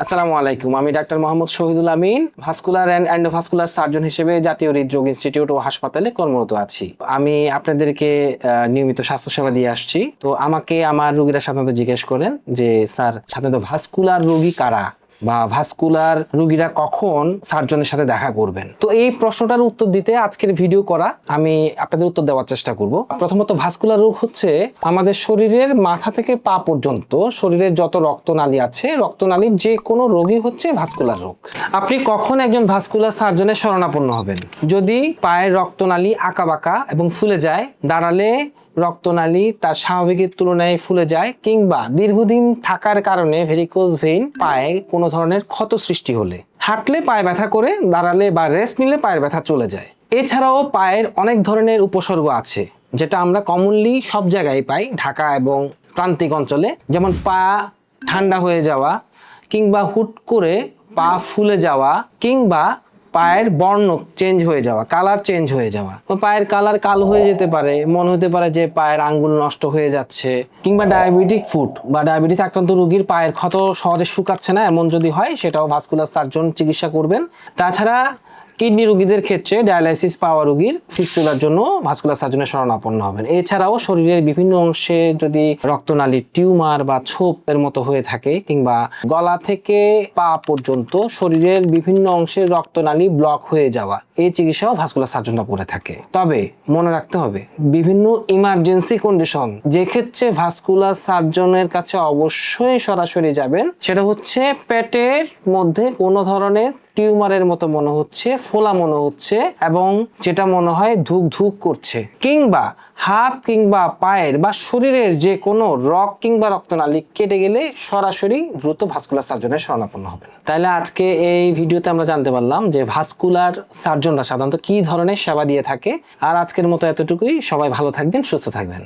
আসসালামু আলাইকুম, আমি doctor Mohammad Shahidul Amin, vascular and endovascular surgeon হিসেবে জাতীয় হৃদরোগ ইনস্টিটিউট ও হাসপাতালে কর্মরত আছি। আমি আপনাদেরকে নিয়মিত স্বাস্থ্যসেবা দিয়ে আসছি। তো আমাকে আমার রোগীরা সাধারণত জিজ্ঞেস করেন যে স্যার, সাধারণত ভাস্কুলার রোগী কারা বা ভাস্কুলার রোগীরা কখন সার্জনের সাথে দেখা করবেন। তো এই প্রশ্নটার উত্তর দিতে আজকের ভিডিও করা, আমি আপনাদের উত্তর দেওয়ার চেষ্টা করব। প্রথমত, ভাস্কুলার রোগ হচ্ছে আমাদের শরীরের মাথা থেকে পা পর্যন্ত শরীরের যত রক্তনালী আছে, রক্তনালীর যে কোনো রোগই হচ্ছে ভাস্কুলার রোগ। আপনি কখন একজন ভাস্কুলার সার্জনের শরণাপন্ন হবেন? যদি পায়ের রক্তনালী আঁকাবাঁকা এবং ফুলে যায়, দাঁড়ালে রক্তনালী তার স্বাভাবিকের তুলনায় ফুলে যায়, কিংবা দীর্ঘদিন থাকার কারণে ভেরিকোজ ভেইন পায়ে কোনো ধরনের ক্ষত সৃষ্টি হলে, হাঁটলে পায়ে ব্যথা করে, দাঁড়ালে বা রেস্ট নিলে পায়ের ব্যথা চলে যায়। এছাড়াও পায়ের অনেক ধরনের উপসর্গ আছে যেটা আমরা কমনলি সব জায়গায় পাই, ঢাকা এবং প্রান্তিক অঞ্চলে, যেমন পা ঠান্ডা হয়ে যাওয়া, কিংবা হুট করে পা ফুলে যাওয়া, কিংবা পায়ের বর্ণ চেঞ্জ হয়ে যাওয়া, কালার চেঞ্জ হয়ে যাওয়া। পায়ের কালার কালো হয়ে যেতে পারে, মনে হতে পারে যে পায়ের আঙ্গুল নষ্ট হয়ে যাচ্ছে, কিংবা ডায়াবেটিক ফুট বা ডায়াবেটিস আক্রান্ত রোগীর পায়ের ক্ষত সহজে শুকাচ্ছে না, এমন যদি হয় সেটাও ভাস্কুলার সার্জন চিকিৎসা করবেন। তাছাড়া কিডনি রোগীদের ক্ষেত্রে ডায়ালাইসিস পাওয়া রোগীর ফিস্টুলার জন্য ভাস্কুলার সার্জনের শরণাপন্ন হবেন। এছাড়াও শরীরের বিভিন্ন অংশে যদি রক্তনালীর টিউমার বা ছোপের মতো হয়ে থাকে, কিংবা গলা থেকে পা পর্যন্ত শরীরের বিভিন্ন অংশের রক্তনালী ব্লক হয়ে যাওয়া, এই চিকিৎসাও ভাস্কুলার সার্জনরা করে থাকে। তবে মনে রাখতে হবে, বিভিন্ন ইমার্জেন্সি কন্ডিশন যে ক্ষেত্রে ভাস্কুলার সার্জনের কাছে অবশ্যই সরাসরি যাবেন, সেটা হচ্ছে পেটের মধ্যে কোনো ধরনের টিউমারের মতো মনে হচ্ছে, ফোলা মনে হচ্ছে এবং যেটা মনে হয় ধুক ধুক করছে, কিংবা হাত কিংবা পায়ের বা শরীরের যে কোনো রগ কিংবা রক্তনালী কেটে গেলে সরাসরি দ্রুত ভাস্কুলার সার্জনের শরণাপন্ন হবেন। তাইলে আজকে এই ভিডিওতে আমরা জানতে পারলাম যে ভাস্কুলার সার্জনরা সাধারণত কি ধরনের সেবা দিয়ে থাকে। আর আজকের মতো এতটুকুই। সবাই ভালো থাকবেন, সুস্থ থাকবেন।